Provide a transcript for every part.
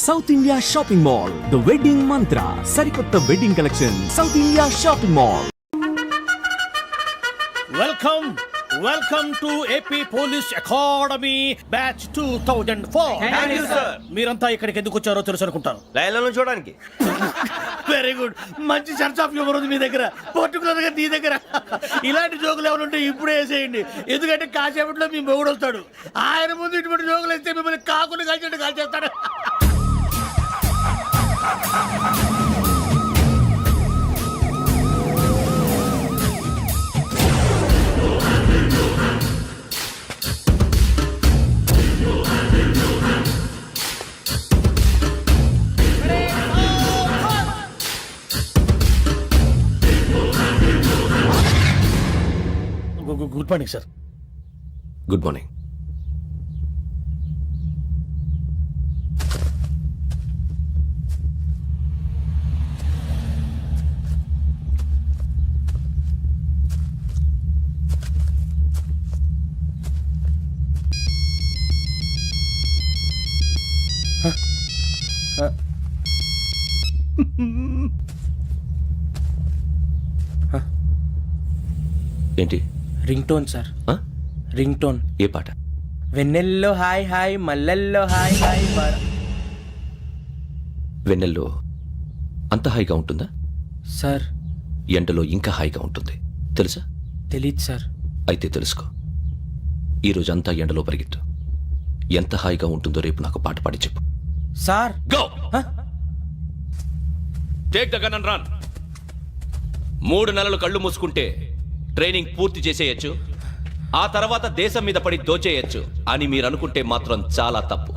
South India shopping mall, the wedding మంత్ర, సరికొత్త wedding collection, south India shopping mall. Welcome to AP police academy batch 2004. మీరంతా ఇక్కడికి ఎందుకు వచ్చారో తెలుసు అనుకుంటాను. లైన్లను చూడడానికి. వెరీ గుడ్, మంచి సెన్స్ ఆఫ్ హ్యూమర్ ఉంది మీ దగ్గర, పర్టికులర్ గా నీ దగ్గర. ఇలాంటి జోకులు ఏమైనా ఉంటే ఇప్పుడే వేసేయండి, ఎందుకంటే కాసేపట్లో మీ మొగుడు వస్తాడు. ఆయన ముందు ఇటువంటి జోకులు వేస్తే మిమ్మల్ని కాకుని కాల్చేట్టు కాల్చేస్తాడు. Good morning sir. Good morning. ఏంటి? Ring tone sir. Ring tone. ఏ పాట? వెన్నెల్లో హాయ్ హాయ్, మల్లెల్లో హాయ్ హాయ్. వెన్నెల్లో అంత హాయిగా ఉంటుందా సార్? ఎండలో ఇంకా హాయిగా ఉంటుంది తెలుసా? తెలీదు సార్. అయితే తెలుసుకో, ఈరోజు అంతా ఎండలో పరిగెత్తు. ఎంత హాయిగా ఉంటుందో రేపు నాకు పాట పాడి చెప్పు. Sir go. Take the gun and run. 3 నెలలు కళ్ళు మూసుకుంటే ట్రైనింగ్ పూర్తి చేసేయచ్చు, ఆ తర్వాత దేశం మీద పడి దోచేయచ్చు అని మీరు అనుకుంటే మాత్రం చాలా తప్పు.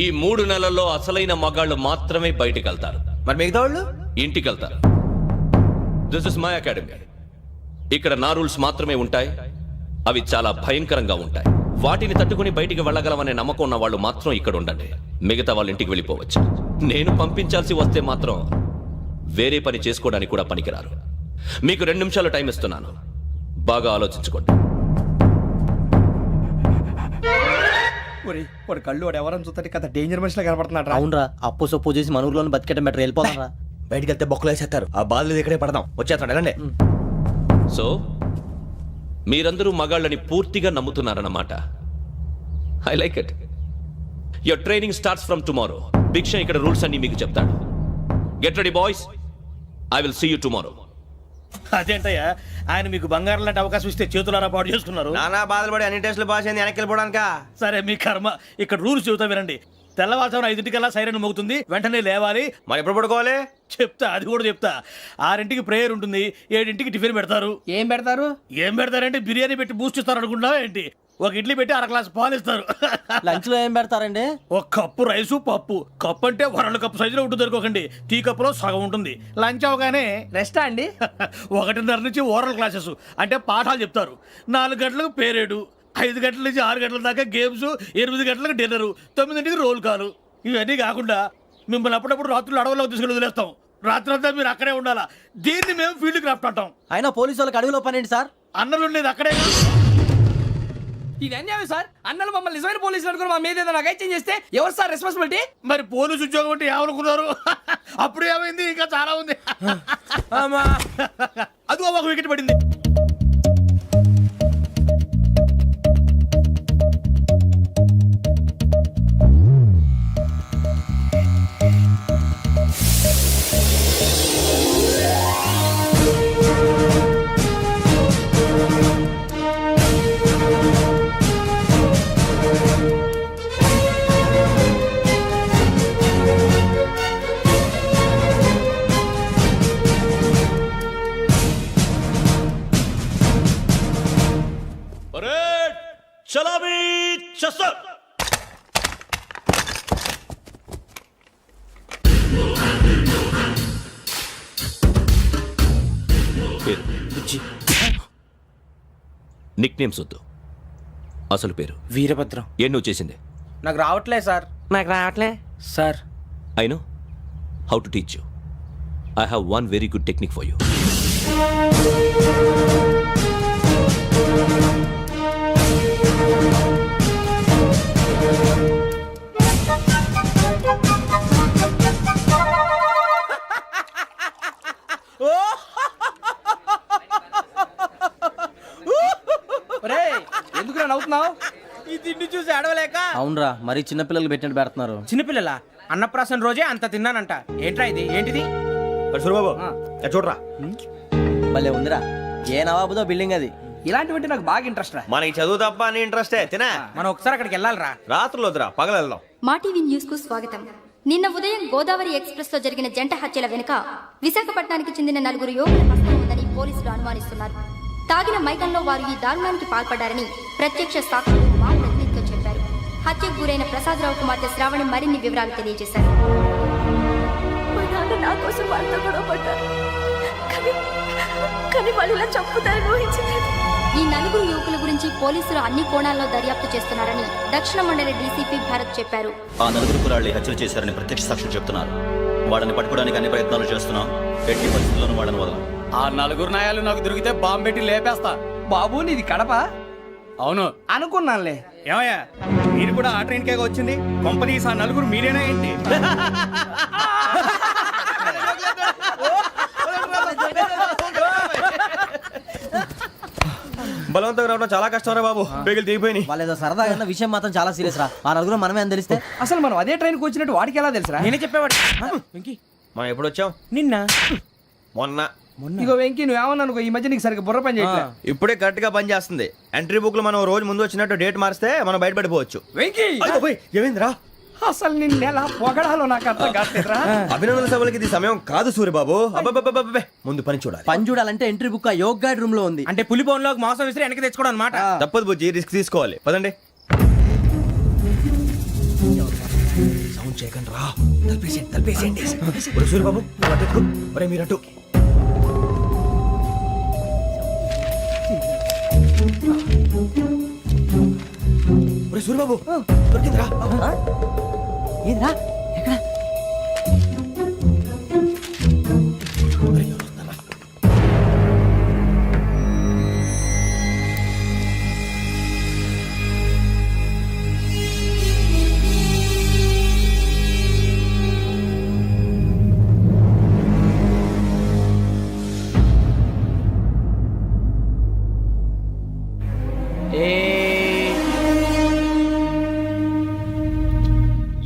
ఈ 3 నెలల్లో అసలైన మగాళ్ళు మాత్రమే బయటికి వెళ్తారు. మరి మిగతా వాళ్ళు ఇంటికి వెళ్తారు. This is my academy. ఇక్కడ నా రూల్స్ మాత్రమే ఉంటాయి. అవి చాలా భయంకరంగా ఉంటాయి. వాటిని తట్టుకుని బయటికి వెళ్ళగలమనే నమ్మకం ఉన్న వాళ్ళు మాత్రం ఇక్కడ ఉండండి. మిగతా వాళ్ళు ఇంటికి వెళ్ళిపోవచ్చు. నేను పంపించాల్సి వస్తే మాత్రం వేరే పని చేసుకోవడానికి కూడా పనికిరారు. మీకు 2 నిమిషాలు టైం ఇస్తున్నాను, బాగా ఆలోచించుకోండి. వాడు కళ్ళు వాడు ఎవరైనా చూస్తే కదా డేంజర్ మనిషిలో కనపడుతున్నాడు. అవునరా, అప్పు సొప్పు చేసి మన ఊర్లో బతికేట బెటర్. వెళ్ళిపోతారా? బయటికి వెళ్తే బొక్కలు వేసేస్తారు. ఆ బాధలు ఇక్కడే పడదాం. వచ్చేస్తాడు వెళ్ళండి. సో మీరందరూ మగాళ్ళని పూర్తిగా నమ్ముతున్నారన్నమాట. I like it. Your training starts from tomorrow. Bhiksha ఇక్కడ రూల్స్ అన్ని మీకు చెప్తాడు. Get ready boys, I will see you tomorrow. అదేంటయ్యా, ఆయన మీకు బంగారం లాంటి అవకాశం ఇస్తే చేతులారా పాటు చేసుకున్నారు. నానా బాధలు పడి అన్ని టెస్టులు పాస్ అయింది, వెనక్కి వెళ్ళిపోవడానికా? సరే మీ కర్మ. ఇక్కడ రూల్స్ చెబుతా వినండి. తెల్లవారుజామున 5 సైరన్ మోగుతుంది, వెంటనే లేవాలి. మరి ఎప్పుడు పడుకోవాలి? చెప్తా, అది కూడా చెప్తా. 6 ప్రేయర్ ఉంటుంది, 7 టిఫిన్ పెడతారు. ఏం పెడతారు? ఏం పెడతారంటే బిర్యానీ పెట్టి బూస్ట్ ఇస్తారు అనుకుంటున్నావా ఏంటి? ఒక ఇడ్లీ పెట్టి 1 గ్లాస్ పాలు ఇస్తారు. లంచ్ లో ఏం పెడతారండి? ఒక కప్పు రైసు పప్పు. కప్పు అంటే 1 కప్పు సైజులో ఉంటుంది అనుకోకండి. టీ కప్పులో సగం ఉంటుంది. లంచ్ అవగానే రెస్టా అండి? 1:30 నుంచి ఓరల్ క్లాసెస్ అంటే పాఠాలు చెప్తారు. 4 గంటలకు పేరేడు, 5 గంటల నుంచి 6 గంటల దాకా గేమ్స్, 8 గంటలకు డిన్నర్, 9ంటికి రోల్ కాలు. ఇవన్నీ కాకుండా మిమ్మల్ని అప్పుడప్పుడు రాత్రులు అడవుల్లో తీసుకుని వదిలేస్తాం. రాత్రి అంతా మీరు అక్కడే ఉండాలా. దీన్ని మేము ఫీల్డ్ క్రాఫ్ట్ అంటాం. అయినా పోలీసు వాళ్ళకి అడవిలో పని ఏంటి సార్? అన్నలు ఉండేది అక్కడే. ఇది అన్యాయం సార్. అన్నలు మమ్మల్ని నిజమైన పోలీసులు అనుకుని మా మీద ఏదైనా చేంజ్ చేస్తే ఎవరు సార్ రెస్పాన్సిబిలిటీ? మరి పోలీసు ఉద్యోగం అంటే ఏమనుకున్నారు? అప్పుడు ఏమైంది, ఇంకా చాలా ఉంది. అది ఒక వికెట్ పడింది. చలామీ చస్టర్. నిక్ నేమ్స్ వద్దు, అసలు పేరు. వీరభద్రం. ఏం నువ్వు చేసింది? నాకు రావట్లే సార్. నాకు రావట్లే sir. I know how to teach you. I have one very good technique for you. ఏంట్రా మరీ చిన్నపిల్లలు పెట్టినట్టు పెడుతున్నారు. చిన్నపిల్లల అన్నప్రాసన రోజే అంత తిన్నానంట. ఏంట్రా ఇది? ఏంటిది? సూరిబాబు చూడరా, భలే ఉందిరా. ఏ నవాబుదో బిల్డింగ్ అది. ఇలాంటివంటే నాకు బాగా ఇంట్రెస్ట్ రా. మనకి చదువు తప్ప అని ఇంట్రెస్టే తినా. మనం ఒకసారి అక్కడికి వెళ్ళాలిరా. రాత్రులు వద్దురా, పగలు వెళ్దాం. మా టీవీ న్యూస్ కు స్వాగతం. నిన్న ఉదయం గోదావరి ఎక్స్ప్రెస్ లో జరిగిన జంట హత్యల వెనుక విశాఖపట్నానికి చెందిన 4 యువకుల హస్తం ఉందని పోలీసులు అనుమానిస్తున్నారు. తాగిన మైకంలో వారు ఈ దారుణానికి పాల్పడ్డారని ప్రత్యక్ష సాక్షులు మా ప్రతినిధితో చెప్పారు. హత్యకు గురైన ప్రసాదరావు కుమార్తె శ్రావణి మరిన్ని వివరాలు తెలియజేశారు. మా నాన్న నా కోసం వాళ్ళతో గొడవ పడ్డారు, కానీ వాళ్ళు ఇలా చంపుతారని ఊహించలేదు. ఈ 4 యువకుల గురించి పోలీసులు అన్ని కోణాల్లో దర్యాప్తు చేస్తున్నారని దక్షిణ మండలి డీసీపీ భరత్ చెప్పారు. ఆ 4 కురాళ్ళు హత్యలు చేశారని ప్రత్యక్ష సాక్షులు చెప్తున్నారు. వాళ్ళని పట్టుకోవడానికి అన్ని ప్రయత్నాలు చేస్తున్నాం. ఎట్టి పరిస్థితుల్లోనూ వాళ్ళని వదలం. ఆ 4 నాయాలు నాకు దొరికితే బాంబు పెట్టి లేపేస్తా. బాబు నీది కడప? అవును అనుకున్నానులే. ఏమయ్యా మీరు కూడా ఆ ట్రైన్ కేగా వచ్చింది? కంపెనీస్ ఆ 4 మీరేనా ఏంటి? బలవంతంగా రావడం చాలా కష్టం రా బాబు, పేగులు దిగిపోయినాయి. వాళ్ళు ఏదో సరదాగా ఉన్న విషయం మాత్రం చాలా సీరియస్ రా. ఆ నలుగురు మనమే అని తెలిస్తే అసలు మనం అదే ట్రైన్కి వచ్చినట్టు వాడికి ఎలా తెలుసురా? నేనే చెప్పేవాడు. వెంకీ మనం ఎప్పుడు వచ్చాం? నిన్న మొన్న. ఇగో వెంకీ నువ్వేమన్నా అనుకో, ఈ మధ్య నీకు సరిగ్గా బుర్ర పని చేయట్లే. ఇప్పుడే కరెక్ట్ గా పని చేస్తుంది. ఎంట్రీ బుక్ లో మనం రోజు ముందు వచ్చినట్టు డేట్ మారిస్తే మనం బయటపడిపోవచ్చు. వెంకీ ఏమైందిరా? అసలు నిన్న ఎలా పొగడాలో నాకు అర్థం కాట్లేదురా. అభినందన సభలకి ఇది సమయం కాదు సూరిబాబు. అబ్బబ్బబ్బబ్బబ్బే, ముందు పని చూడాలి. పని చూడాలంటే ఎంట్రీ బుక్ ఆ యోగ్ గైడ్ రూమ్ లో ఉంది. అంటే పులి బోన్లోకి మాంసం విసిరి వెనక్కి తెచ్చుకోవడం అనమాట. తప్పదు బుజ్జి, రిస్క్ తీసుకోవాలి. పదండి. సౌండ్ చేయకండి రా. తలపేసేయండి. ఒరే సూరిబాబు నువ్వు అటు ఎక్కు. ఒరే మీరు అటు. ఒరే సూరిబాబు దొరికిందిరా. ఏంద్రా ఎక్కడ?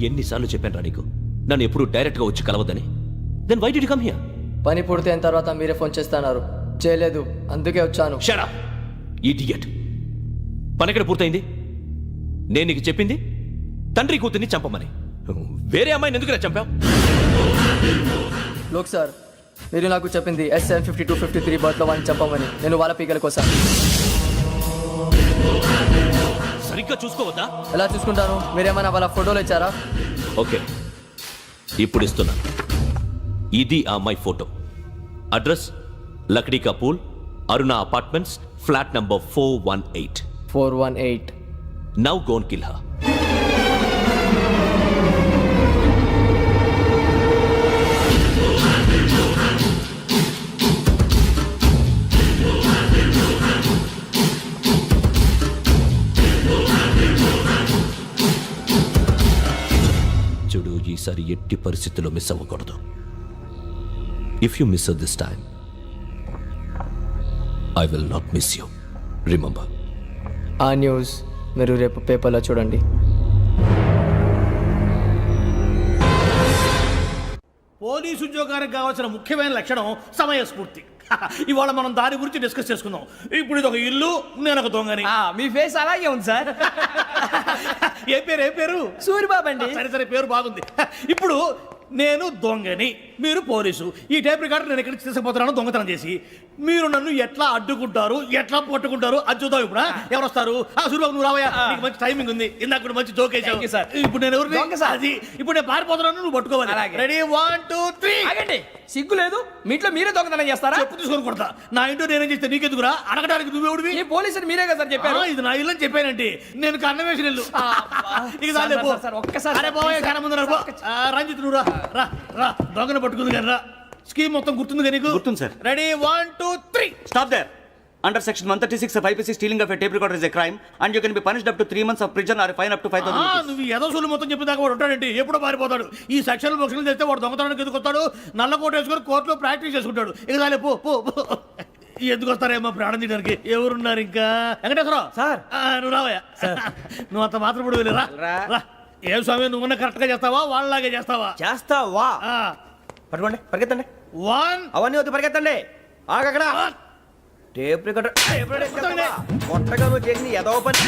ఎన్నిసార్లు చెప్పాను రా నీకు నన్ను ఎప్పుడు డైరెక్ట్ గా వచ్చి కలవద్దని? Then why did you come here? పని పూర్తయిన తర్వాత మీరే ఫోన్ చేస్తున్నారు. చేయలేదు, అందుకే వచ్చాను. Shut up idiot. పని ఎక్కడ పూర్తయింది? నేను నీకు చెప్పింది తండ్రి కూతుర్ని చంపమని. వేరే అమ్మాయిని ఎందుకు చంపావు? లోక్ సార్, మీరు నాకు చెప్పింది SN5253 బర్త్లో వాడిని చంపమని. నేను వాళ్ళ పీకల కోసం. సరిగ్గా చూసుకోవద్దా? ఎలా చూసుకుంటాను? మీరేమైనా వాళ్ళ ఫోటోలు ఇచ్చారా? ఓకే, ఇప్పుడు ఇస్తున్నా. ఇది ఆ అమ్మాయి ఫోటో. అడ్రస్ లక్డీ కా pool, Aruna apartments, flat number 418. 418. Now go and kill her. చూడు, ఈసారి ఎట్టి పరిస్థితుల్లో మిస్ అవ్వకూడదు. If you miss this time I will not miss you. Remember. ఆ న్యూస్ మీరు రేపు పేపర్లో చూడండి. పోలీసు ఉద్యోగానికి కావాల్సిన ముఖ్యమైన లక్షణం సమయస్ఫూర్తి. ఇవాళ మనం దాని గురించి డిస్కస్ చేసుకుందాం. ఇప్పుడు ఇది ఒక ఇల్లు, నేను ఒక దొంగని. మీ ఫేస్ అలాగే ఉంది సార్. ఏ పేరు? సూరిబాబు అండి. సరే పేరు బాగుంది. ఇప్పుడు నేను దొంగని, మీరు పోలీసు. ఈ టైప్ రికార్డు నేను ఎక్కడికి తీసుకుపోతున్నాను దొంగతనం చేసి. మీరు నన్ను ఎట్లా అడ్డుకుంటారు, ఎట్లా పట్టుకుంటారు అది చూద్దాం. ఇప్పుడు ఎవరు వస్తారు? సూరిబాబు నువ్వు రావయ్యా, నీకు మంచి టైమింగ్ ఉంది. ఇందాక మంచి జోక్ వేసావు సార్. ఇప్పుడు నేను ఎవరు? అది ఇప్పుడు నేను పారిపోతున్నాను, నువ్వు పట్టుకోవాలి. రెడీ 1 2 3. ఆగండి, సిగ్గు లేదు? మీ ఇంట్లో మీరే దొంగతనం చేస్తారా? చెప్పు తీసుకొని కొడతా. నా ఇంట్లో నేనేం చేస్తే నీకెందుకురా? అడగడానికి నువ్వెవడివి? ఈ పోలీసులు మీరే కదా సార్ చెప్పారు. ఇది నా ఇల్లు అని చెప్పానంటే నేను కన్నవేసిన ఇల్లు. ఒక్కసారి రంజిత్ నువ్వు రా రా, దొంగను పట్టుకుంది కానీ రా. స్కీమ్ మొత్తం గుర్తుంది కానీ నీకు? గుర్తుంది sir. Ready 1 2 3. Stop there. Under section 136 of IPC, stealing of a tape recorder is a crime and you can be punished up to 3 months of prison or a fine up to 5,000 rupees. నువ్వు ఏదో సొల్లు మొత్తం చెప్పిన దాకా వాడు ఉంటాడండి. ఎప్పుడో పారిపోతాడు. ఈ సెక్షన్లు బొక్షన్లు చేస్తే వాడు దొంగతనానికి ఎందుకు వస్తాడు? నల్ల కోట వేసుకొని కోర్టులో ప్రాక్టీస్ చేసుకుంటాడు. ఇక చాలే పో పో పో. ఎందుకు వస్తారేమో ప్రాణం తీయడానికి. ఎవరున్నారు ఇంకా? వెంకటేశ్వరరావు సార్, నువ్వు రావయ్యా. నువ్వు అంత మాత్రం ఇప్పుడు వెళ్ళి రా రా. ఏ స్వామి నువ్వు కరెక్ట్ గా చేస్తావా వాళ్ళలాగే చేస్తావా? చేస్తావా? పట్టుకోండి, పరిగెత్తండి. 1 అవన్నీ వద్దు, పరిగెత్తండి. ఆగక్కడ టేప్ రికార్డర్ కొత్తగా నువ్వు చేసిన ఏదో పని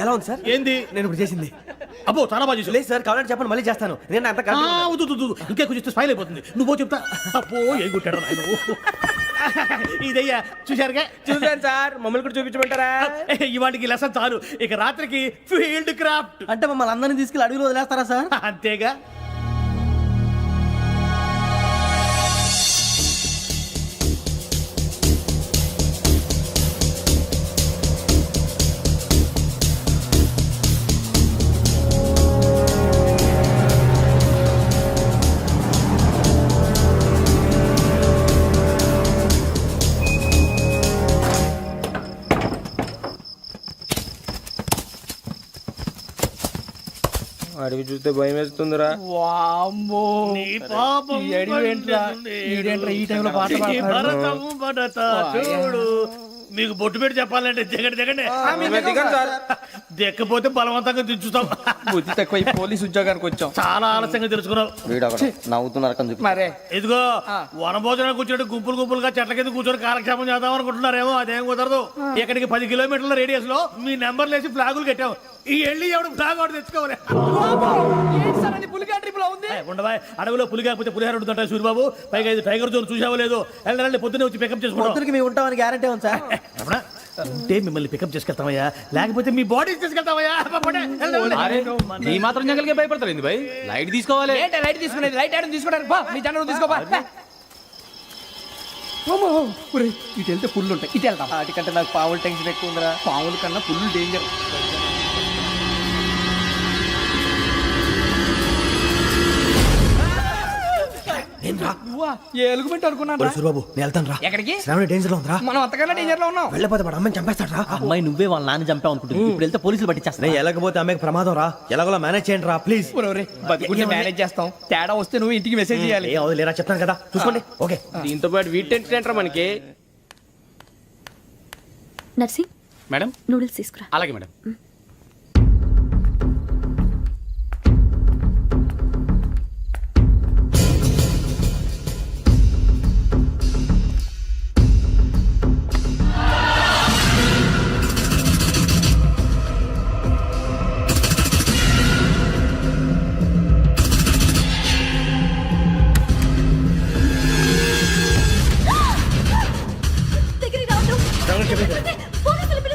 ఎలా ఉంది సార్? ఏంది? నేను ఇప్పుడు చేసింది. అబ్బో చాలా బాగా చేసావు. లేదు సార్, కావాలంటే చెప్పండి, మళ్ళీ చేస్తాను. నేను అంత ఇంకే కొంచెం స్మైల్ అయిపోతుంది. నువ్వు చెప్తా. అబ్బో ఏం కొట్టాడు నాయన. ఇదయ్యా చూశారుగా? చూసాను సార్, మమ్మల్ని కూడా చూపించమంటారా? ఇవాటికి లెసన్ చాలు. ఇక రాత్రికి ఫీల్డ్ క్రాఫ్ట్. అంటే మమ్మల్ని అందరినీ తీసుకెళ్ళి అడుగులు వదిలేస్తారా సార్? అంతేగా. అడిగి చూస్తే భయం వేస్తుందిరా. వామ్మో నీ పాపం ఈ అడివి ఏంట్రా? ఈడేంట్రా ఈ టైంలో పాట ఈ పాడతాడు? భరతము భరత చూడు. మీకు బొట్టు పెట్టి చెప్పాలంటే దిగండి దిగండి. దిక్కపోతే బలవంతంగా దించుతాం. బుద్ధి తక్కువ, ఈ పోలీస్ ఉద్యోగానికి వచ్చాం. చాలా ఆలస్యంగా తెలుసుకున్నావు. నవ్వుతున్నారు కని మరే ఇదిగో వనభోజనం కూర్చోటి గుంపులు గుంపులుగా చెట్ల కింద కూర్చొని కాలక్షేపం చేద్దాం అనుకుంటున్నారేమో. అదేం కుదరదు. ఇక్కడికి 10 కిలోమీటర్ల రేడియస్ లో మీ నెంబర్లు వేసి ఫ్లాగులు కట్టాం. ఈ వెళ్ళి ఎవడు ఫ్లాగ్ ఒకటి తెచ్చుకోవాలి. ఏంటి సార్ అది పులిగా ట్రిప్ లో ఉంది? ఉండవా, అడవిలో పులి కాకపోతే పులిహార ఉంటుంటాయి సూరిబాబు. పైగా ఇది టైగర్ జోన్ చూసావో లేదో. వెళ్ళండి పొద్దున్నే వచ్చి పికప్ చేసుకుంటాం. పొద్దురికి మేము ఉంటామని గ్యారంటీ ఉంది సార్. రమణ, ఉంటే మిమ్మల్ని పికప్ చేసుకెళ్తామయ్యా, లేకపోతే మీ బాడీ తీసుకెళ్తామయ్యా. ఈ మాత్రం జంగల్కే భయపడతారు ఏంది భయ్? లైట్ తీసుకోవాలి. ఏంటి లైట్ తీసుకునేది? లైట్ ఐటమ్ తీసుకోవడానికి బా, నీ జనరు తీసుకోబా. ఇటు వెళ్తే పుల్లు ఉంటాయి, ఇటు వెళ్తాం. వాటికంటే నాకు పావులు టెన్షన్ ఎక్కువ ఉందిరా. పాముల కన్నా పుల్లు డేంజర్. ఎలుగుబెట్టి అనుకున్నాను. సూరిబాబు నేను వెళ్తాను రా. ఎక్కడికి? శ్రావణి డేంజర్ లో ఉందిరా. మనం అంతకన్నా డేంజర్ లో ఉన్నాం. వెళ్ళపోతే వాడు అమ్మని చంపేస్తాడు రా. అమ్మాయి నువ్వే వాళ్ళ నాన్న చంపావు అనుకుంటుంది. ఇప్పుడు వెళ్తే పోలీసులు పట్టించేస్తా. నేను వెళ్ళకపోతే అమ్మాయికి ప్రమాదం రా. ఎలాగోలా మేనేజ్ చేయండి రా ప్లీజ్. బతుకుంటే మేనేజ్ చేస్తాం. తేడా వస్తే నువ్వు ఇంటికి మెసేజ్ చేయాలి. ఏ అవదు లేరా, చెప్తాను కదా, చూసుకోండి. ఓకే. దీంతో పాటు వీటి టెంట్ మనకి. నర్సి మేడం నూడిల్స్ తీసుకురా. అలాగే మేడం.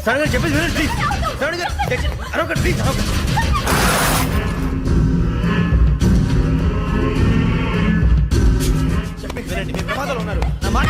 శ్రావణి చెప్పేసి వినండి ప్లీజ్. శ్రావణి గారు అరొకటి ప్లీజ్. చెప్పేసి వినండి, మీరు ప్రమాదాలు ఉన్నారు. నా మాట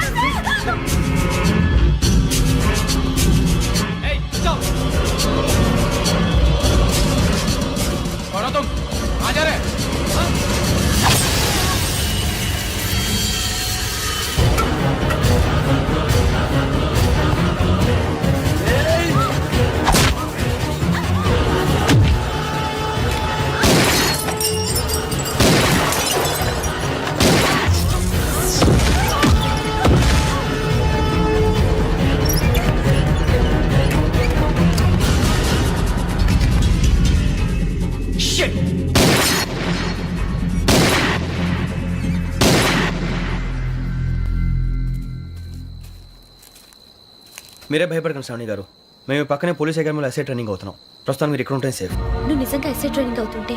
మీరే భయపడకండి శ్రావణి గారు. మేము పక్కనే పోలీస్ అకాడమీలో ఎస్ఐ ట్రైనింగ్ అవుతున్నాం. ప్రస్తుతం మీరు ఇక్కడ ఉంటే సేఫ్. నువ్వు నిజంగా ఎస్ఐ ట్రైనింగ్ అవుతుంటే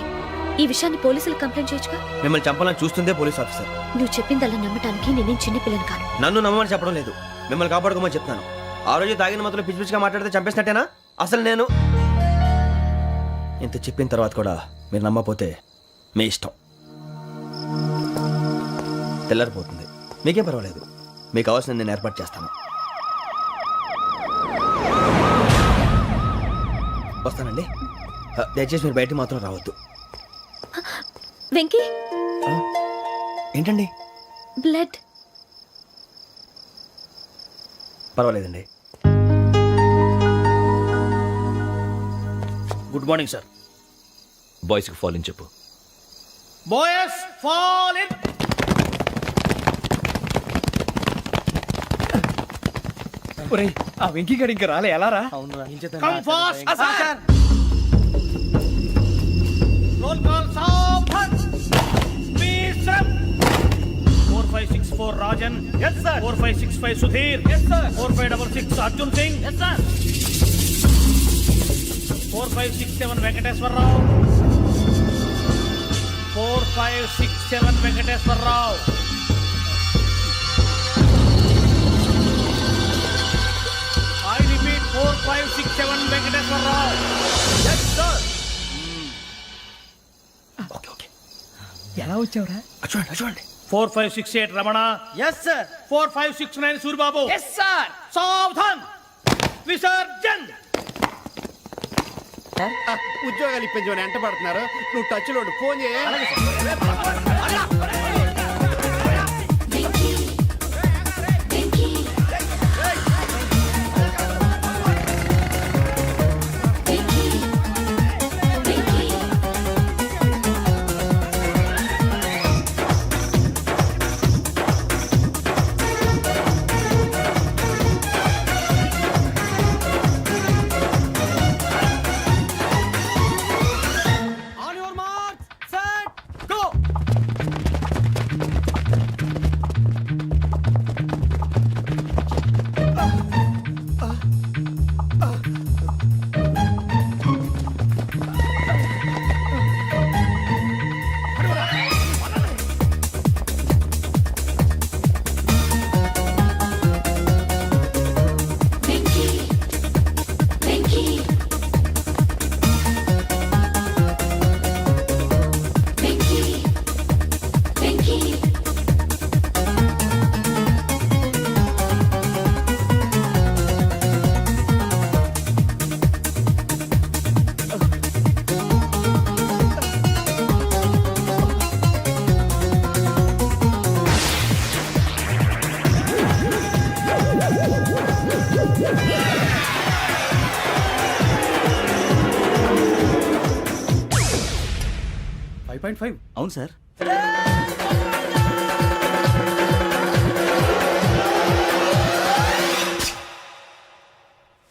ఈ విషయాన్ని పోలీసులకు కంప్లైంట్ చేయొచ్చుగా. మిమ్మల్ని చంపాలని చూస్తుందే పోలీస్ ఆఫీసర్. నువ్వు చెప్పిందల్లా నమ్మటానికి నేనేం చిన్న పిల్లని కాను. నన్ను నమ్మమని చెప్పడం లేదు, మిమ్మల్ని కాపాడుకోమని చెప్తాను. ఆ రోజు తాగిన మాత్రం పిచ్చి పిచ్చిగా మాట్లాడితే చంపేసినట్టేనా? అసలు నేను ఇంత చెప్పిన తర్వాత కూడా మీరు నమ్మపోతే మీ ఇష్టం. తెల్లారిపోతుంది, మీకే పర్వాలేదు. మీకు కావాల్సిన నేను ఏర్పాటు చేస్తాను. వస్తానండి. దయచేసి మీరు బయటికి మాత్రం రావద్దు. వెంకీ ఏంటండి? బ్లడ్. పర్వాలేదండి. Good morning sir. బాయ్స్కి ఫాల్ ఇన్ చెప్పు. Boys fall in. ఒరేయ్ ఆ వెంకీ గడి ఇంకా రాలే ఎలా రా అవునురా కమ్ ఫాస్ట్ రోల్ కాల్ సావధాన్ విశ్రమ్ 4564 Rajan yes sir 4565 Sudheer yes sir 4566 Arjun Singh yes sir 4567 Venkateswararao 4567 Venkateswararao I repeat 4567 Venkateswararao yes sir ఎలా వచ్చావురా చూడండి 4568 Ramana yes sir 4569 Suribabu yes sir సావధాన్ విసర్జన్ ఉద్యోగాలు ఇప్పించమని ఎంట పడుతున్నారు నువ్వు టచ్ లో ఫోన్ చేయ on your marks set go అవును సార్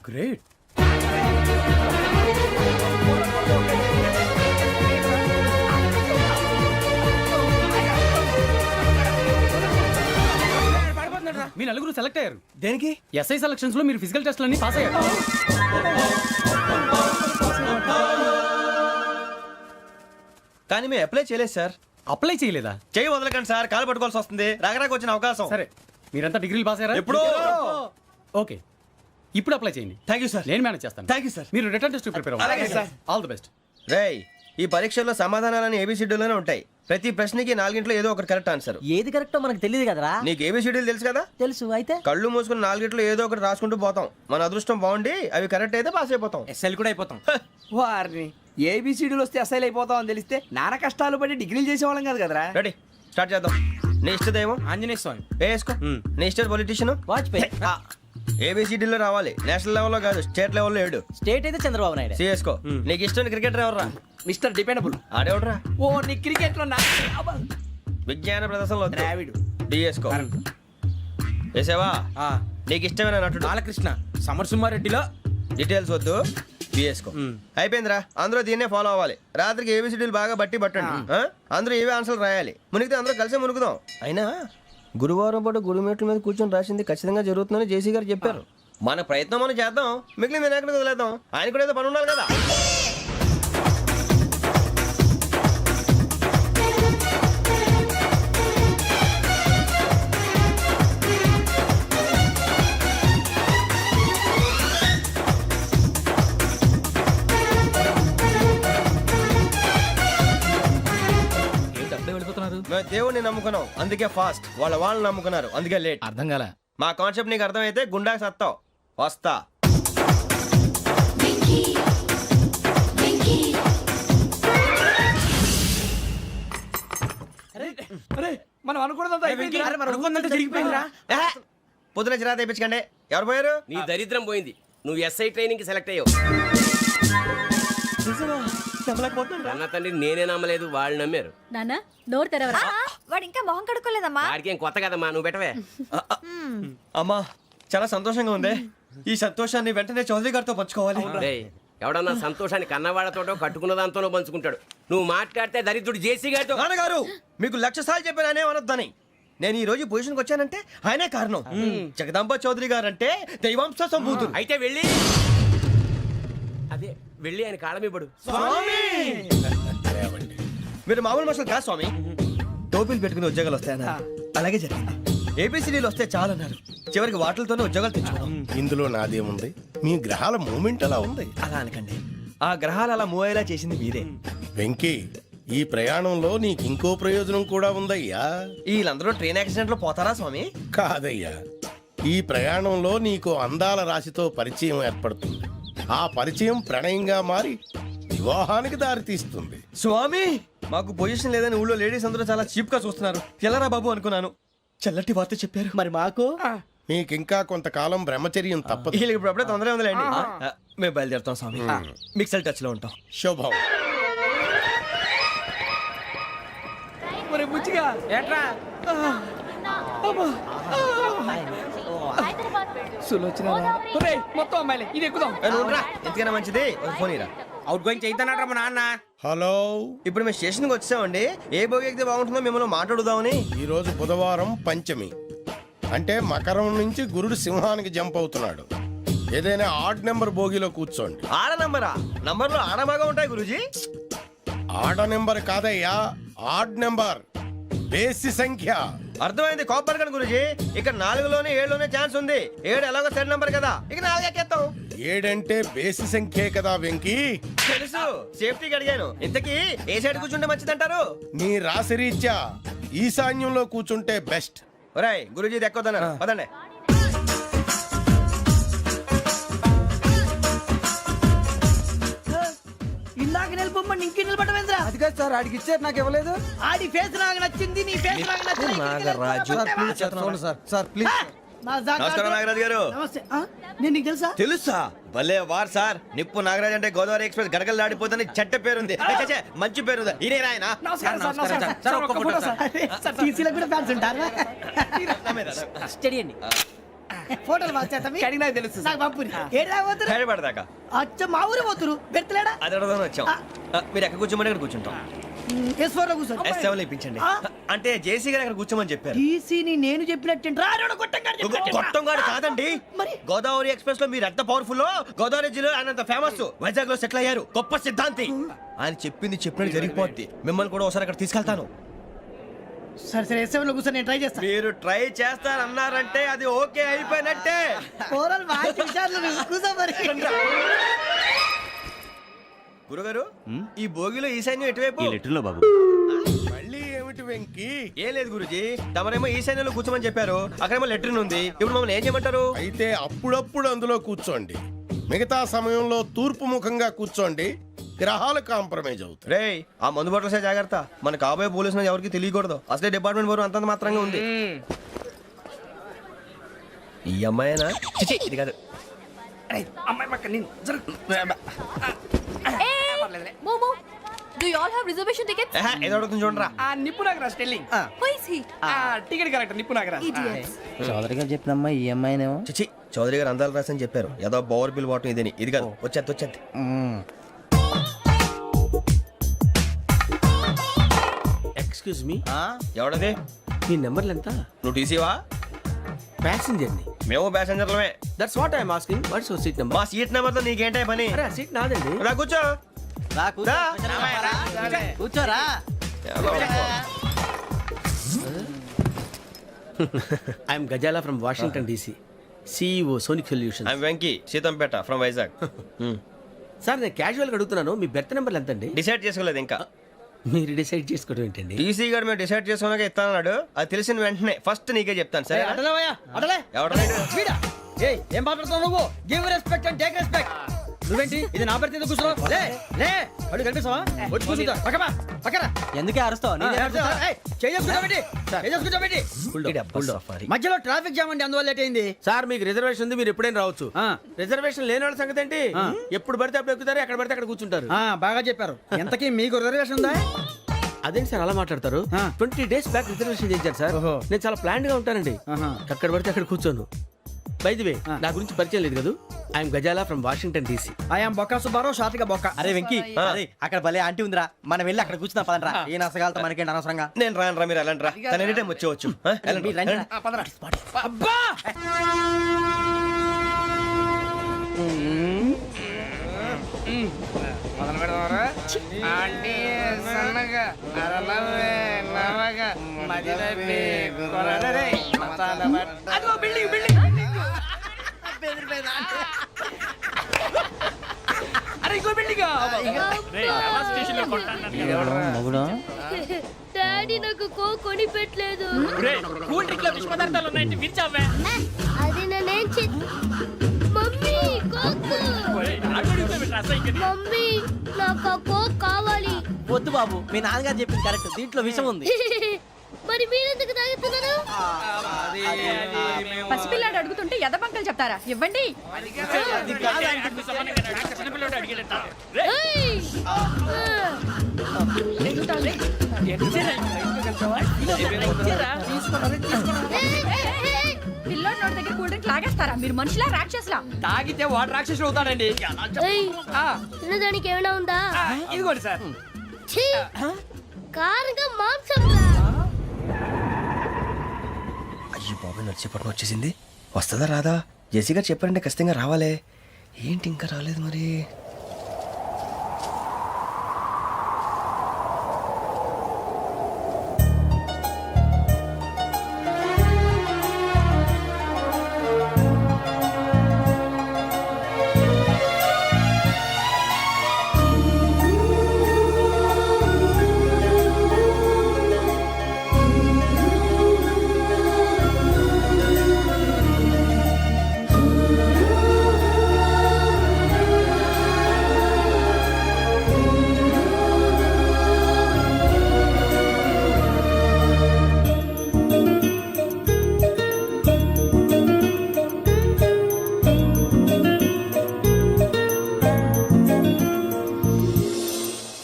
గ్రేట్ మీ నలుగురు సెలెక్ట్ అయ్యారు దేనికి ఎస్ఐ సెలక్షన్స్ లో మీరు ఫిజికల్ టెస్ట్ అన్ని పాస్ అయ్యారు కానీ మేము అప్లై చేయలేదు సార్. అప్లై చేయలేదా చేయి వదలకండి సార్, కాలు పట్టుకోవాల్సి వస్తుంది. రాగరాకు వచ్చిన అవకాశం. సరే మీరంతా డిగ్రీలు పాస్ అయ్యారా ఎప్పుడో. ఓకే ఇప్పుడు అప్లై చేయండి. Thank you sir. నేను మేనేజ్ చేస్తాను. Thank you sir. మీరు రిటర్న్ టెస్ట్ ప్రిపేర్ అలాగే అవ్వండి. సార్. All the best. రేయ్, ఈ పరీక్షల్లో సమాధానాలని ఏబిసిడ్యూల్లోనే ఉంటాయి. ప్రతి ప్రశ్నకి 4 ఏదో ఒకటి కరెక్ట్ ఆన్సర్. ఏది కరెక్టో మనకు తెలియదు కదరా. నీకు ఏబిసిడ్యూల్ తెలుసు కదా. తెలుసు అయితే కళ్ళు మూసుకుని 4 ఏదో ఒకటి రాసుకుంటూ పోతాం. మన అదృష్టం బాగుండి అవి కరెక్ట్ అయితే పాస్ అయిపోతాం. ఎస్ఎల్ కూడా అయిపోతాం. వారిని ఏబిసిడీలు వస్తే అసైల్ అయిపోతాం అని తెలిస్తే నాన్న కష్టాలు పడి డిగ్రీలు చేసేవాళ్ళం కాదు కదరా. రెడీ, స్టార్ట్ చేద్దాం. నీ ఇష్టదేమో ఆంజనేయ స్వామి. వేసుకో. నీ ఇష్ట పొలిటీషియన్ వాజ్పేయి. ఏబిసిడీలో రావాలి. నేషనల్ లెవెల్లో కాదు, స్టేట్ లెవెల్లో 7. స్టేట్ అయితే చంద్రబాబు నాయుడు. సిఎస్కో. నీకు ఇష్టం క్రికెటర్ ఎవర్రా? Mister dependable. ఆడేవడరా? ఓ నీ క్రికెట్ లో విజ్ఞాన ప్రదర్శనలో ద్రావిడు. డిఎస్కో. వేసావా? నీకు ఇష్టమైన నటుడు? బాలకృష్ణ. సమర్సుమారెడ్డిలో డీటెయిల్స్ వద్దు, బిఎస్కో. అయిపోయిందిరా. అందరూ దీన్నే ఫాలో అవ్వాలి. రాత్రికి ఏబిసిడీలు బాగా బట్టి పట్టండి. అందరూ ఏవే ఆన్సర్లు రాయాలి. మునిగితే అందరూ కలిసి మునుగుదాం. అయినా గురువారం పాటు గురుమేట్ల మీద కూర్చొని రాసింది ఖచ్చితంగా జరుగుతుందని జేసీ గారు చెప్పారు. మన ప్రయత్నం మనం చేద్దాం, మిగిలిన నేను ఎక్కడికి వదిలేద్దాం. ఆయన కూడా ఏదో పని ఉండాలి కదా. మేము దేవుడిని నమ్ముకున్నాం, అందుకే ఫాస్ట్. వాళ్ళు నమ్ముకున్నారు, అందుకే లేట్. అర్థం కాల. మా కాన్సెప్ట్ నీకు అర్థమైతే గుండా సత్తావు. వస్తా. మనం అనుకున్నదంతా జరిగిపోయిందిరా. పొద్దున చిరా తెప్పించకండి. ఎవరు పోయారు? నీ దరిద్రం పోయింది. నువ్వు ఎస్ఐ ట్రైనింగ్ కి సెలెక్ట్ అయ్యావు. అన్న తండ్రి నేనే నమ్మలేదు, వాళ్ళు నమ్మారు. నాన్న నోరు తెరవరా. వాడు ఇంకా మొహం కడుక్కోలేదమ్మా. వాడికి ఏం కొత్త కదమ్మా, నువ్వు పెట్టవే. అమ్మా చాలా సంతోషంగా ఉంది. ఈ సంతోషాన్ని వెంటనే చౌదరి గారితో పంచుకోవాలి. ఎవడన్నా సంతోషాన్ని కన్నవాడతోటో కట్టుకున్న దాంతోనో పంచుకుంటాడు. నువ్వు మాట్లాడితే దరిద్రుడు జేసీ గారితో. నాన్నగారు మీకు 1,00,000 సార్లు చెప్పాను అనే అనొద్దని. నేను ఈ రోజు పొజిషన్కి వచ్చానంటే ఆయనే కారణం. జగదాంబ చౌదరి గారు అంటే దైవాంశ సంభూతుడు. అయితే వెళ్ళి అదే వెళ్ళి ఆయన కాళ్ళమివ్వడు. మీరు మామూలు మనుషులు కాదు స్వామి. టోపీలు పెట్టుకుని ఉద్యోగాలు వస్తాయన్నారు, అలాగే జరిగింది. ఏబిసిడీలు వస్తే చాలన్నారు, చివరికి వాటిలతోనే ఉద్యోగాలు తెచ్చుకున్నాం. ఇందులో నాదేముంది, మీ గ్రహాల మూమెంట్ అలా ఉంది. అలా అనకండి, ఆ గ్రహాలు అలా మూవ్ అయ్యేలా చేసింది మీరే. వెంకీ, ఈ ప్రయాణంలో నీకు ఇంకో ప్రయోజనం కూడా ఉందయ్యా. వీళ్ళందరూ ట్రైన్ యాక్సిడెంట్ లో పోతారా స్వామి? కాదయ్యా, ఈ ప్రయాణంలో నీకు అందాల రాశితో పరిచయం ఏర్పడుతుంది. ఆ పరిచయం ప్రణయంగా మారి వివాహానికి దారితీస్తుంది. స్వామి, మాకు పొజిషన్ లేదని ఊళ్ళో లేడీస్ అందరూ చాలా చీప్ గా చూస్తున్నారు. ఎలారా బాబు అనుకున్నాను, చల్లటి వార్త చెప్పారు. మరి మాకు మీకింకా కొంతకాలం బ్రహ్మచర్యం తప్పదు. వీళ్ళకి ఇప్పుడు అప్పుడే తొందరగా ఉందిలేండి. మేము బయలుదేరుతాం స్వామి, మిక్సెల్ టచ్ లో ఉంటాం. శుభం. ఒరే బుచ్చిగా ఏట్రా సులోచన ఒరే మొత్తం అమ్మాయిలే ఇది ఎక్కుదాం. ఎందుకైనా మంచిది ఫోన్ ఇరా. అవుట్ గోయింగ్ చేద్దానట్రా మా నాన్న. హలో, ఇప్పుడు మేము స్టేషన్కి వచ్చామండి. ఏ బోగి ఎక్కితే బాగుంటుందో మిమ్మల్ని మాట్లాడుదామని. ఈరోజు బుధవారం పంచమి, అంటే మకరం నుంచి గురుడు సింహానికి జంప్ అవుతున్నాడు. ఏదైనా ఆడ్ నెంబర్ బోగిలో కూర్చోండి. ఆడ నంబరా? నంబర్లో ఆడ బాగా ఉంటాయి గురూజీ. ఆడ నెంబర్ కాదయ్యా, ఆడ్ నెంబర్, బేసి సంఖ్య. అర్థమైంది, కాపర్ కానీ గురూజీ. ఇక్కడ 4లోనే 7లోనే ఛాన్స్ ఉంది. 7 ఎలాగో సెడ్ నంబర్ కదా, ఇక 4 ఎక్కేస్తాం. 7 అంటే బేసి సంఖ్యే కదా వెంకీ. తెలుసు, సేఫ్టీకి అడిగాను. ఇంతకీ ఏ సైడ్ కూర్చుంటే మంచిదంటారు? నీ రాశి రీత్యా ఈశాన్యంలో కూర్చుంటే బెస్ట్. ఒరాయ్ గురూజీ దెక్కొద్దన్నారు, పదండి. ఇందాక నిలబొమ్మని ఇంకే నిలబడమేంద్రా? అది కాదు సార్, ఆడికి ఇచ్చారు, నాకు ఇవ్వలేదు. ఆడి ఫేస్ నాకు నచ్చింది, నీ ఫేస్ నాకు నచ్చింది. నాగరాజు. Sir please. నమస్కారం నాగరాజు గారు. నమస్తే. నేను నీకు తెలుసా? తెలుసా? భలే వార్ సార్. నిప్పు నాగరాజ్ అంటే గోదావరి ఎక్స్ప్రెస్ గడగలు దాడిపోతుంది చెట్ట పేరుంది. ఛే, మంచి పేరు. ఇదే ఆయన. నమస్కారం సార్, నమస్కారం సార్. ఒక్క ఫోటో సార్. సార్ టీసీలో కూడా ఫ్యాన్స్ ఉంటారా? స్టడీ అండి. ఫోటోలు మార్చేస్తాం. కడిగి నాకు తెలుసు. నాకు పంపుని. ఏడా పోతురు? హైదరాబాద్ అచ్చ మా ఊరు పోతురు. బెర్తలేడా? అది అడగదామని వచ్చాం. మీరు ఎక్కడ కూర్చోమని అక్కడ కూర్చుంటాం. S4 లో కూర్చో. S7 లో ఇప్పించండి. అంటే జేసీ గారు అక్కడ కూర్చోమని చెప్పారు. టీసీని నేను చెప్పినట్టు గొట్టంగాడు కాదండి. మరి గోదావరి ఎక్స్ప్రెస్ లో మీరు ఎంత పవర్ఫుల్, గోదావరి జిల్లా ఆయన ఫేమస్. వైజాగ్ లో సెటిల్ అయ్యారు, గొప్ప సిద్ధాంతి. ఆయన చెప్పింది చెప్పినట్టు జరిగిపోద్ది. మిమ్మల్ని కూడా ఒకసారి అక్కడ తీసుకెళ్తాను. సరే సరే, S7 లో కూర్చొని నేను ట్రై చేస్తాను. మీరు ట్రై చేస్తారన్నారంటే అది ఓకే అయిపోయినట్టే. ఓవరాల్ బాగా విషయాలు కూర్చో మరి. గురుగారు, ఈ భోగిలో ఈశాన్యం ఎటువైపు? లెటర్లో బాబు. మళ్ళీ ఏమిటి వెంకీ? ఏం లేదు గురుజీ, తమరేమో ఈశాన్యంలో కూర్చోమని చెప్పారు, అక్కడేమో లెటర్ ఉంది. ఇప్పుడు మమ్మల్ని ఏం చేయమంటారు? అయితే అప్పుడప్పుడు అందులో కూర్చోండి, మిగతా సమయంలో తూర్పు ముఖంగా కూర్చోండి. గ్రహాలు కాంప్రమైజ్ అవుతాయి. రేయ్, ఆ మందు బట్టలసే జాగ్రత్త. మన కాబోయే పోలీసులు ఎవరికి తెలియకూడదు. అసలే డిపార్ట్మెంట్ బోరు అంతంత మాత్రంగా ఉంది. ఈ అమ్మాయినా? చిచి, ఇది కాదు. అమ్మాయి పక్క నేను Momo, do you all have reservation tickets? ఏదో అడుగుతుంది చూడరా. ఆ నిప్పు Nagaraj telling. Who is he? Ticket correct నిప్పు నాగరాజ్. Idiots. చౌదరి గారు చెప్పినమ్మా ఈ అమ్మాయినేమో. చిచి, చౌదరి గారు అందాలు రాసని చెప్పారు. ఏదో బోర్ బిల్ వాటం ఇదని. ఇది కాదు, వచ్చేది. Excuse me, ఎవడది? మీ నెంబర్లు ఎంత? నువ్వు టీసీవా? ప్యాసింజర్ ని. మేము ప్యాసెంజర్లమే. That's what I'm asking. What's your seat number? మా సీట్ నెంబర్ తో నీకేంటే పని? అరే సీట్ నాదండి. రా కూర్చో. రా. కూర్చోరా. I'm Ghazala from Washington DC, CEO Sonic solution. I'm Venky, Seethampeta from Vizag. Sir నేను క్యాజువల్ గా అడుగుతున్నాను, మీ బెర్త్ నెంబర్లు ఎంత అండి? డిసైడ్ చేసుకోలేదు ఇంకా. మీరు డిసైడ్ చేసుకోవడం ఏంటండి? టీసీ గారు మేము డిసైడ్ చేసుకున్నాక ఇస్తానన్నాడు. అది తెలిసిన వెంటనే ఫస్ట్ నీకే చెప్తాను. సరే ఎవడలేడు? ఏం మాట్లాడుతున్నావు నువ్వు? Give respect and take respect. నువ్వేంటి ఇది నా పరిస్థితి కూర్చున్నావు? లే అడుగు కనిపిస్తావా? వచ్చి కూర్చుంటా. పక్కరా. ఎందుకే అరుస్తావు? మధ్యలో ట్రాఫిక్ జామ్ అండి, అందువల్ల లేట్ అయింది. సార్ మీకు రిజర్వేషన్ ఉంది, మీరు ఎప్పుడైనా రావచ్చు. రిజర్వేషన్ లేని వాళ్ళ సంగతి ఏంటి? ఎప్పుడు పడితే అప్పుడు ఎక్కుతారు, ఎక్కడ పడితే అక్కడ కూర్చుంటారు. బాగా చెప్పారు. ఎంతకీ మీకు రిజర్వేషన్ ఉందా? అదేంటి సార్ అలా మాట్లాడతారు? 20 days బ్యాక్ రిజర్వేషన్ చేశారు సార్. నేను చాలా ప్లాన్డ్ గా ఉంటానండి. అక్కడ పడితే అక్కడ కూర్చోను. బై ది వే నా గురించి పరిచయం లేదు కదా. I'm Ghazala from Washington DC. I am Bokka Subbarao షార్ట్గా బొక్క. అరే వెంకీ అరే అక్కడ భలే ఆంటీ ఉందిరా, మనం వెళ్ళి అక్కడ కూర్చున్నా పదనరా. ఏ నసగాలతో మనకేంటి అనవసరంగా. నేను రాను రా, మీరు వెళ్ళండి రా. తన ఎనీ టైం వచ్చేవచ్చు. వెళ్ళండి, మీరు రండి రా. అబ్బా అదిగో బిల్డింగ్ బిల్డింగ్. అరే ఇంకో బిల్డింగ్. డాడీ నాకు కోక్ కొని పెట్టలేదు. కూల్ డ్రింక్ లో విష పదార్థాలు ఉన్నాయంటే విరిచావే. అది నేనేం మమ్మీ కోక్. మమ్మీ నాకు ఆ కోక్ కావాలి. వద్దు బాబు, మీ నాన్నగారు చెప్పింది కరెక్ట్, దీంట్లో విషయం ఉంది. మరి మీరెందుకు తాగుతున్నారు? పసిపిల్లాడు అడుగుతుంటే ఎదబంకలు చెప్తారా? ఇవ్వండి. ఏయ్! పిల్లోడి నోటి దగ్గర కూల్ డ్రింక్ లాగేస్తారా? మీరు మనుషులా రాక్షసులా? తాగితే వాడు రాక్షసుడు అవుతాడండి. ఏయ్! తినడానికి ఏమైనా ఉందా? ఇదిగోండి సార్. ఛీ! కారంగా మాంసం రా. అయ్యో బాబాయ్, నడిచేపట్నం వచ్చేసింది. వస్తుందా రాదా? జెసిగా చెప్పారంటే ఖచ్చితంగా రావాలే. ఏంటి ఇంకా రాలేదు మరి?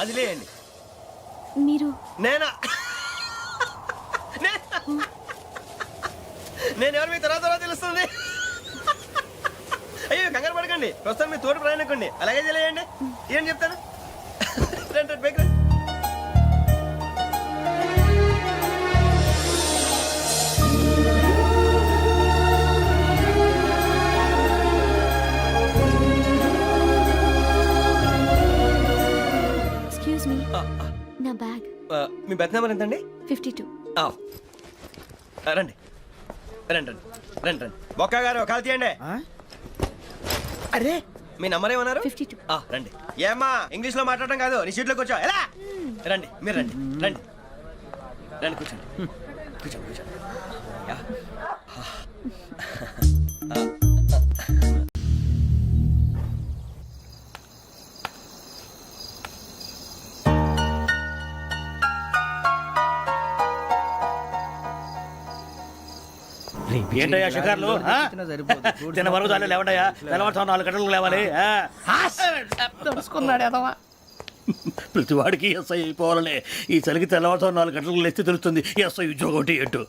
అది లేండి. మీరు నేనా? నేను ఎవరు మీ తర్వాత తెలుస్తుంది. అయ్యో కంగారు పడకండి, ప్రస్తుతం మీ తోటి ప్రయాణకండి. అలాగే తెలియండి. ఏం చెప్తాను. రండి రండి, బైక్ రండి. ఎక్స్క్యూజ్ మీ, నా బ్యాగ్. మీ బెత్ నెంబర్ ఎంతండి? 52. రండి రండి రండి రండి రండి. బొక్క గారు కాల్ తీయండి. అరే మీ నంబర్ ఏమన్నారు? 52. రండి. ఏమ్మా ఇంగ్లీష్ లో మాట్లాడడం కాదు, నీ సీట్లో కూర్చో. ఎలా? రండి, మీరు రండి రండి రండి, కూర్చోండి కూర్చోండి కూర్చోండి. యా. ఏంటయ్యా షికార్లు? తిన వరకు చాలు లేవండయ్యా. తెల్లవారుతో 4 గంటలకు లేవాలి. తెలుసుకున్నాడు ఎదవా. ప్రతి వాడికి ఎస్ఐ అయిపోవాలనే. ఈ చలికి తెల్లవారుతో 4 గంటలకు లేస్తే తెలుస్తుంది ఎస్ఐ ఉద్యోగం ఒకటి ఎటు.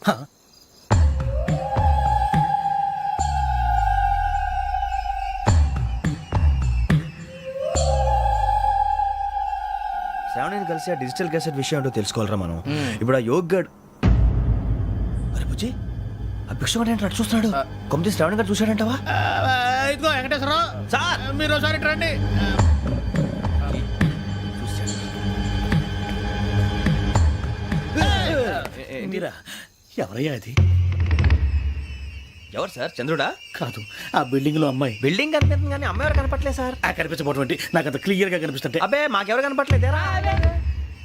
శ్రావణిని కలిసి ఆ డిజిటల్ క్యాసెట్ విషయం ఏంటో తెలుసుకోవాలరా మనం. ఇప్పుడు ఆ యోగ్ గడ్. అరే బుజ్జి, ఆ భిక్షం అంటే చూస్తున్నాడు. కొమ్మతి శ్రావణి గారు చూశాడంటవా? ఇదిగో వెంకటేశ్వరరావు సార్, మీరు ఒకసారి ఇటు రండి. మీరా? ఎవరయ్యా అది? ఎవరు సార్? చంద్రుడా? కాదు, ఆ బిల్డింగ్ లో అమ్మాయి. బిల్డింగ్ కనిపిస్తుంది కానీ అమ్మాయి ఎవరు కనపట్లేదు సార్. కనిపించబోటువంటి నాకు అంత క్లియర్ గా కనిపిస్తుంటే. అబ్బే మాకెవరు కనపట్లేదేరా?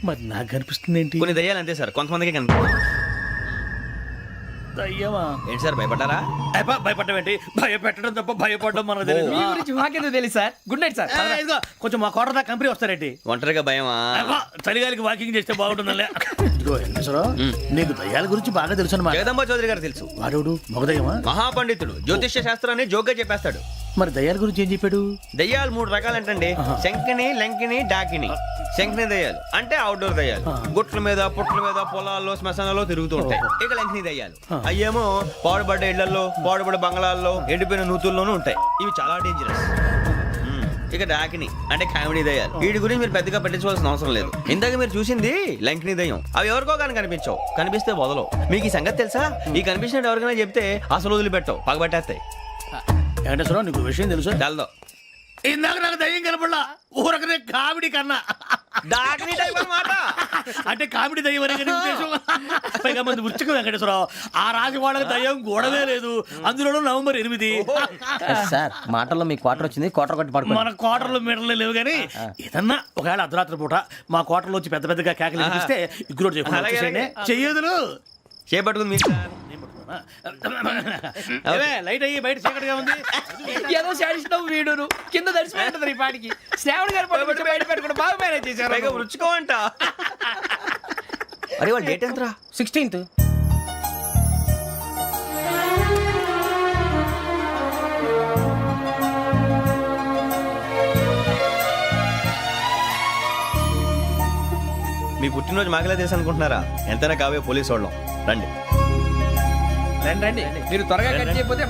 మరి నాకు కనిపిస్తుంది ఏంటి? కొన్ని దయ్యాలు అంతే సార్, కొంతమందికి కనిపి. దయ్యమా? ఏంటి సార్ భయపడ్డారా? భయపడడం ఏంటి? భయపెట్టడం తప్ప భయపడడం మనకు తెలియదు. మీ గురించి మాకెందుకు తెలుసు సార్. Good night sir. ఇదిగో కొంచెం మా కోట దాకా కంపెనీ వస్తారేంటి? ఒంటరిగా భయమా? చలిగాలికి వాకింగ్ చేస్తే బాగుంటుందిలే. ఇదిగో వెంకటేశ్వరరావు, నీకు దయ్యాల గురించి బాగా తెలుసు అన్నమాట. జగదంబ చౌదరి గారు తెలుసు. వాడోడు మగదయ్యమా? మహాపండితుడు, జ్యోతిష్య శాస్త్రాన్ని జోగ్గా చెప్పేస్తాడు. మరి దయ్యాల గురించి ఏం చెప్పాడు? దయ్యాలు 3 రకాలంటండి. శంకిని, లంకిని, డాకిని. శంఖని దయ్యాలు అంటే అవుట్డోర్ దయ్యాలు గుట్ల మీద పుట్ల మీద పొలాల్లో శ్మశానాల్లో తిరుగుతూ ఉంటాయి. ఇక లంకిని దయ్యాలు అయ్యేమో పాడుబడ్డ ఇళ్లలో పాడుబడ్డ బంగ్లాల్లో ఎండిపోయిన నూతుల్లోనూ ఉంటాయి. ఇవి చాలా డేంజరస్. ఇక డాకిని అంటే కామెడీ దయ్యాలు. వీటి గురించి మీరు పెద్దగా పట్టించుకోవాల్సిన అవసరం లేదు. ఇందాక మీరు చూసింది లంకిని దయ్యం. అవి ఎవరికో కానీ కనిపించవు, కనిపిస్తే వదలవు. మీకు ఈ సంగతి తెలుసా? ఈ కనిపించినట్టు ఎవరికైనా చెప్తే అసలు వదిలిపెట్టవు, పగబట్టేస్తాయి. వెంకటేశ్వరరావు నీకు విషయం తెలుసు? డల్దో ఇందాక నాకు దయ్యం కనపడలా, ఊరకనే కామెడీ కన్నా. డాకిని టైప్ అన్నమాట. అంటే కామెడీ దయ్యం అనే కదా ఉద్దేశం. పైగా మంది ఉచ్చక వెంకటేశ్వరరావు, ఆ రాజు వాళ్ళకి దయ్యం గొడవే లేదు. అందులోనూ నవంబర్ 8. సార్ మాటల్లో మీ క్వార్టర్ వచ్చింది, క్వార్టర్ కొట్టి పడుకో. మన క్వార్టర్లో మీటర్లు లేవు కానీ ఏదన్నా ఒకవేళ అర్ధరాత్రి పూట మా క్వార్టర్లో వచ్చి పెద్ద పెద్దగా కేకలు వినిపిస్తే ఇగ్గురు చెయ్యదులు చేపట్టుకుంది మీకు. లైట్ అయ్యి బయట చీకటిగా ఉంది. ఏదో శాడిస్తున్నావు వీడును కింద దర్శనం ఈ పాటికి శ్రావణ్ గారు పట్టుకొచ్చి బయట పెట్టుకుంటే బాగా మేనేజ్ చేశారు. పైగా రుచుకోవంట. అరే వాళ్ళ డేట్ ఎంతరా? 16th. మీ పుట్టినరోజు మాకలే తెలుసు అనుకుంటున్నారా? ఎంతైనా కావే పోలీసు వాళ్ళం. రండి రండి మీరు త్వరగా కట్ చేయకపోతే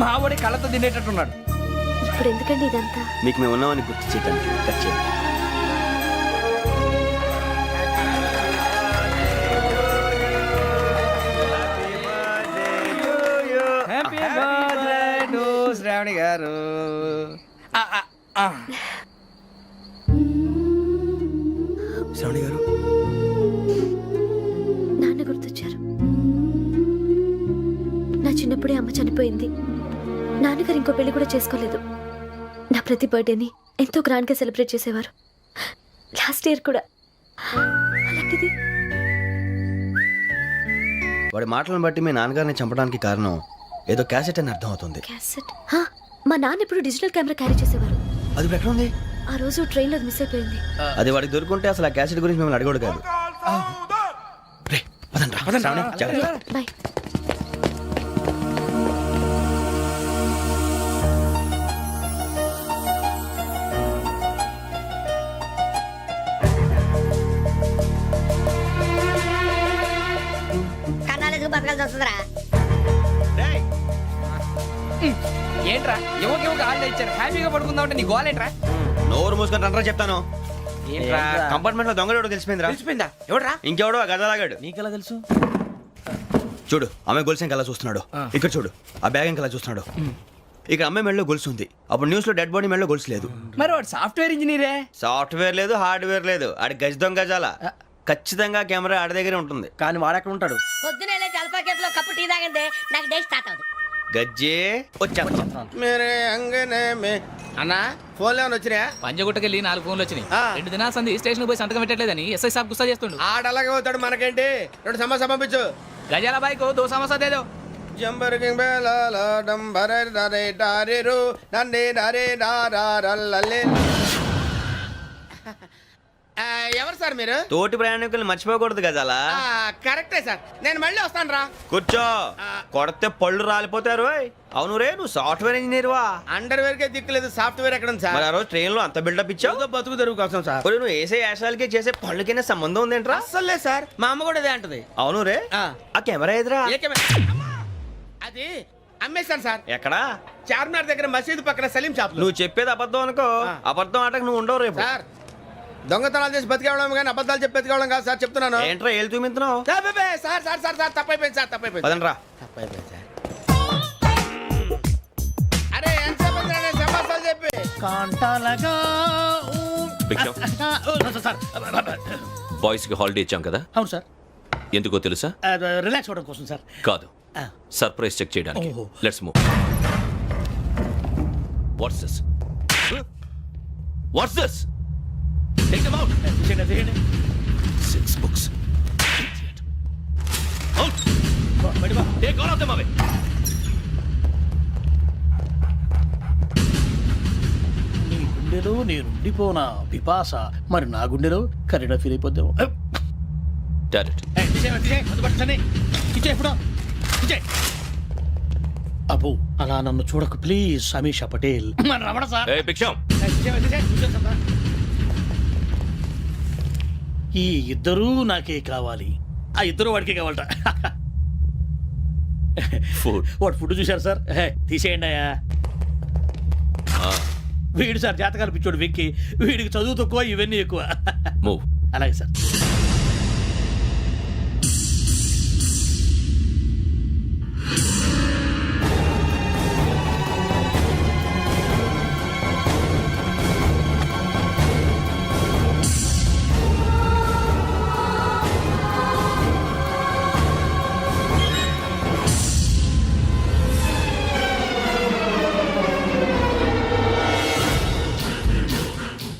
మావోడి కళ్ళతో తినేటట్టున్నాడు. ఇప్పుడు ఎందుకండి ఇదంతా? మీకు మేము ఉన్నామని గుర్తు చేయడానికి కట్ చేయండి. హ్యాపీ బర్త్డే టు శ్రావణి గారు. శ్రావణి గారు నాన్న గుర్తొచ్చారు. నా చిన్నప్పుడే అమ్మ చనిపోయింది. నాన్నగారు ఇంకో పెళ్లి కూడా చేసుకోలేదు. నా ప్రతి బర్త్డేని ఎంతో గ్రాండ్గా సెలబ్రేట్ చేసేవారు. లాస్ట్ ఇయర్ కూడా. అలాంటిది వాడి మాటలను బట్టి మీ నాన్నగారిని చంపడానికి కారణం ఏదో క్యాసెట్ అని అర్థం అవుతుంది. క్యాసెట్. మా నాన్న ఇప్పుడు డిజిటల్ కెమెరా క్యారీ చేసేవారు. అది ఇప్పుడు ఎక్కడ ఉంది? ఆ రోజు ట్రైన్లో మిస్ అయిపోయింది. అది వాడికి దొరుకుంటే అసలు ఆ క్యాసెట్ గురించి మిమ్మల్ని అడగడు కాదు. రే, పదండ్రా. శ్రావణి, జాగ్రత్త. బాయ్. ఏంట్రా యువక హాలిడే ఇచ్చారు, హ్యాపీగా పడుకుందాం అంటే నీ గోల్ ఏంట్రా? నోరు మూసుకొని రండ్రా చెప్తాను. ఏంట్రా కంపార్ట్మెంట్ లో దొంగడు తెలిసిపోయిందిరా. తెలిసిపోయిందా? ఎవడ్రా? ఇంకెవడో ఆ గదలాగాడు. నీకెలా తెలుసు? చూడు అమ్మాయి గొలుసు ఇంకలా చూస్తున్నాడు. ఇక్కడ చూడు ఆ బ్యాగ్ ఇంకలా చూస్తున్నాడు. ఇక్కడ అమ్మాయి మెడలో గొలుసు ఉంది. అప్పుడు న్యూస్ లో డెడ్ బాడీ మెడలో గొలుసు లేదు. మరి వాడు సాఫ్ట్వేర్ ఇంజనీరే. సాఫ్ట్వేర్ లేదు, హార్డ్వేర్ లేదు. ఆడి గజ దొంగ గజాల. ఖచ్చితంగా కెమెరా ఆడి దగ్గరే ఉంటుంది. కానీ వాడెక్కడ ఉంటాడు? పొద్దునే జలపా కేఫ్లో కప్పు టీ తాగిందే నాకు డే స్టార్ట్ అవుతుంది. గజ్జే వచ్చా. మేరే అంగనే మే అన్నా ఫోన్లో ఏమైనా వచ్చినాయా? పంజగుట్టకెళ్ళి 4 ఫోన్లు వచ్చినాయి. 2 దినాల సంది స్టేషన్ పోయి సంతకం పెట్టలేదని ఎస్ఐ సాబ్ గుస్తా చేస్తుండు. ఆడలాగే పోతాడు, మనకేంటి? 2 సమస్య పంపించు. గజాల బైక్ 2 సమస్య దేదో. జంబరకింగ్ బేలాల డంబరే డరే డారిరు నన్నే డరే డారల్లలే. ఎవరు సార్ మీరు? తోటి ప్రయాణికుల్ని మర్చిపోకూడదు గజాల. కరెక్టే సార్, నేను మళ్ళీ వస్తాను రా. కూర్చో. కొడితే పళ్ళు రాలిపోతారు. అవును రే, నువ్వు సాఫ్ట్వేర్ ఇంజనీర్ వా? అండర్వేర్ కే దిక్కులేదు, సాఫ్ట్వేర్ ఎక్కడ ఉంది సార్? మరి ఆ రోజు ట్రైన్ లో అంత బిల్డప్ ఇచ్చావు. బతుకు తెరుగు కోసం సార్. నువ్వు వేసే యాశాలకి చేసే పళ్ళకైనా సంబంధం ఉందేంట్రా? అస్సలు లేదు సార్, మా అమ్మ కూడా అదే అంటది. అవును రే, ఆ కెమెరా ఎదురా? అది అమ్మేశాను సార్. ఎక్కడా? చార్మినార్ దగ్గర మసీదు పక్కన సలీం షాప్. నువ్వు చెప్పేది అబద్ధం అనుకో. అబద్ధం ఆటకు నువ్వు ఉండవు రేపు. సార్ దొంగతనాలు చేసి బతికేవడం కానీ అబద్ధాలు చెప్పి బతికేవడం కాదు సార్, చెప్తున్నాను. ఏంట్రా ఏళ్ళు చూపించినావు? సార్ సార్ సార్ సార్ తప్పైపోయింది సార్, తప్పైపోయింది. పదండ్రా. తప్పైపోయింది సార్. అరే ఎంతసేపు సమాసాలు చెప్పి కాంటాలగా బాయ్స్ కి హాలిడే ఇచ్చాం కదా? అవును సార్. ఎందుకో తెలుసా? రిలాక్స్ అవ్వడం కోసం సార్. కాదు, సర్ప్రైజ్ చెక్ చేయడానికి. Let's move. What's this? What's this? Take them out. 6 books. Out. Take all of them away. నీ గుండెలో నేనుండిపోనా పిపాస, మరి నా గుండెలో కరీడా ఫీల్ అయిపోద్దాము. అబ్బో అలా నన్ను చూడకు ప్లీజ్. సమీషా పటేల్. మన రమణ సార్. Hey, Biksham. ఈ ఇద్దరూ నాకే కావాలి, ఆ ఇద్దరు వాడికే కావాలట. ఫుడ్ వాడు ఫుడ్ చూశారు సార్, తీసేయండి అయ్యా. వీడు సార్ జాతకాలు పిచ్చోడు వెక్కి, వీడికి చదువు తక్కువ, ఇవన్నీ ఎక్కువ. మూవ్. అలాగే సార్.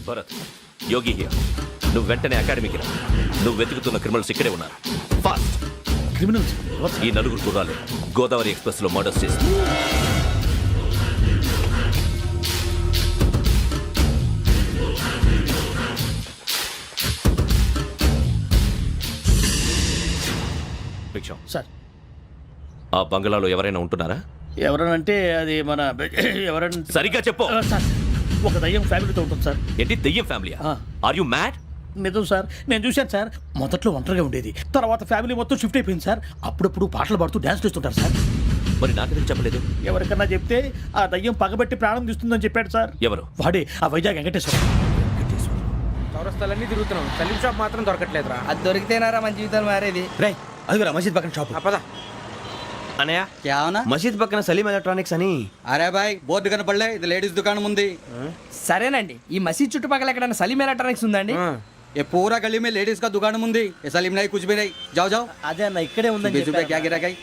Bharat, Yogi here. నువ్వు వెంటనే అకాడమీకి రా. నువ్వు వెతుకుతున్న క్రిమినల్స్ ఇక్కడే ఉన్నారు. ఫాస్ట్. క్రిమినల్స్ ఈ నలుగురు కుర్రాలు గోదావరి ఎక్స్ప్రెస్ లో మర్డర్స్ చేసి భిక్షం, సార్. ఆ బంగ్లాలో ఎవరైనా ఉంటున్నారా? ఎవరనంటే అది మన ఎవరన్నా సరిగ్గా చెప్పు. సార్, ఒక దయ్యం ఫ్యామిలీతో ఉంటుంది సార్. ఏంటి దెయ్యం ఫ్యామిలీ? Are you mad? నిజం సార్, నేను చూశాను సార్. మొదట్లో ఒంటరిగా ఉండేది, తర్వాత ఫ్యామిలీ మొత్తం షిఫ్ట్ అయిపోయింది సార్. అప్పుడప్పుడు పాటలు పాడుతూ డ్యాన్స్ చేస్తుంటారు సార్. మరి నాకెందుకు చెప్పలేదు? ఎవరికన్నా చెప్తే ఆ దయ్యం పగబెట్టి ప్రాణం తీస్తుందని చెప్పాడు సార్. ఎవరు? వాడే ఆ వైజాగ్ వెంకటేశ్వర. చౌరస్తాలన్నీ తిరుగుతున్నాం, సలీం షాప్ మాత్రం దొరకట్లేదురా. అది దొరికితేనారా మన జీవితాలు మారేది. రై అదిగురా మసీద్ పక్కన షాప్. పద. అనయ్య, क्या होना? మసీద్ పక్కన సలీం ఎలక్ట్రానిక్స్ అని. అరే బాయ్ బోర్డు కనపడలే, ఇది లేడీస్ దుకాణం ఉంది. సరేనండి, ఈ మసీద్ చుట్టుపక్కల ఎక్కడైనా సలీం ఎలక్ట్రానిక్స్ ఉందండి? ये पूरा गली में लेडीज का दुकान मुंदी, ये सलीम नहीं कुछ भी नहीं. जाओ जाओ. అదే అన్న, ఇక్కడే ఉందని 20 रुपए क्या गिरा गई.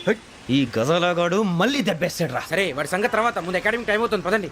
ఈ గజాలగాడు మళ్ళీ దెబ్బేస్తాడు రా. సరే వాడి సంగతి తర్వాత, ముందు అకాడమిక్ టైం అవుతుంది, పదండి.